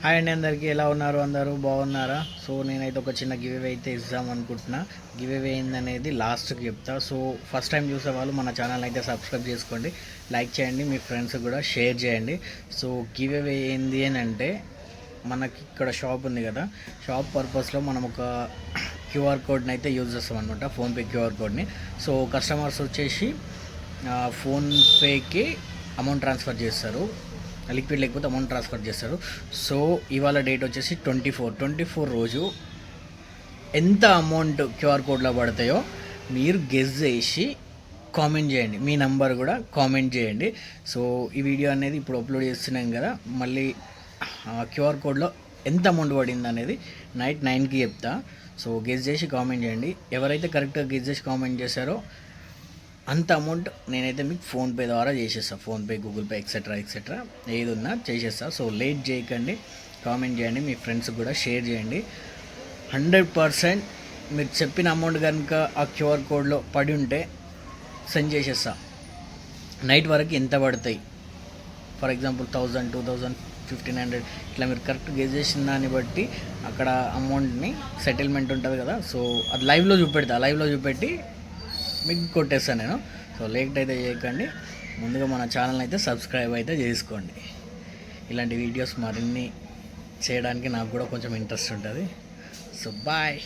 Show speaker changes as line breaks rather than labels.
Hi అండి, అందరికీ ఎలా ఉన్నారు? అందరూ బాగున్నారా? సో నేనైతే ఒక చిన్న గివ్ అవే అయితే ఇద్దాం అనుకుంటున్నా. గివ్ అవే ఏందనేది లాస్ట్కి చెప్తా. సో ఫస్ట్ టైం చూసే వాళ్ళు మన ఛానల్ అయితే సబ్స్క్రైబ్ చేసుకోండి, లైక్ చేయండి, మీ ఫ్రెండ్స్ కూడా షేర్ చేయండి. సో గివ్ అవే ఏంది అని అంటే, మనకి ఇక్కడ షాప్ ఉంది కదా, షాప్ పర్పస్లో మనం ఒక క్యూఆర్ కోడ్ని అయితే యూజ్ చేస్తాం అనమాట, ఫోన్పే క్యూఆర్ కోడ్ని. సో కస్టమర్స్ వచ్చేసి ఫోన్పేకి అమౌంట్ ట్రాన్స్ఫర్ చేస్తారు, లిక్విడ్ లేకపోతే అమౌంట్ ట్రాన్స్ఫర్ చేస్తారు. సో ఇవాళ డేట్ వచ్చేసి 24 రోజు ఎంత అమౌంట్ క్యూఆర్ కోడ్లో పడతాయో మీరు గెస్ చేసి కామెంట్ చేయండి, మీ నంబర్ కూడా కామెంట్ చేయండి. సో ఈ వీడియో అనేది ఇప్పుడు అప్లోడ్ చేస్తున్నాం కదా, మళ్ళీ క్యూఆర్ కోడ్లో ఎంత అమౌంట్ పడింది అనేది నైట్ 9కి చెప్తా. సో గెస్ చేసి కామెంట్ చేయండి. ఎవరైతే కరెక్ట్గా గెస్ చేసి కామెంట్ చేశారో అంత అమౌంట్ నేనైతే మీకు ఫోన్పే ద్వారా చేసేస్తాను, ఫోన్పే, గూగుల్ పే, ఎక్సెట్రా ఏది ఉన్నా చేసేస్తాను. సో లేట్ చేయకండి, కామెంట్ చేయండి, మీ ఫ్రెండ్స్కి కూడా షేర్ చేయండి. 100% మీరు చెప్పిన అమౌంట్ కనుక ఆ క్యూఆర్ కోడ్లో పడి ఉంటే సెండ్ చేసేస్తా. నైట్ వరకు ఎంత పడతాయి, ఫర్ ఎగ్జాంపుల్ 1000, 2000, 1500 ఇట్లా మీరు కరెక్ట్ గెస్ చేసిన దాన్ని బట్టి అక్కడ అమౌంట్ని సెటిల్మెంట్ ఉంటుంది కదా, సో అది లైవ్లో చూపెట్టి మీకు కొట్టేస్తాను నేను. సో లేట్ అయితే చేయకండి, ముందుగా మన ఛానల్ అయితే సబ్స్క్రైబ్ అయితే చేసుకోండి. ఇలాంటి వీడియోస్ మరిన్ని చేయడానికి నాకు కూడా కొంచెం ఇంట్రెస్ట్ ఉంటుంది. So bye.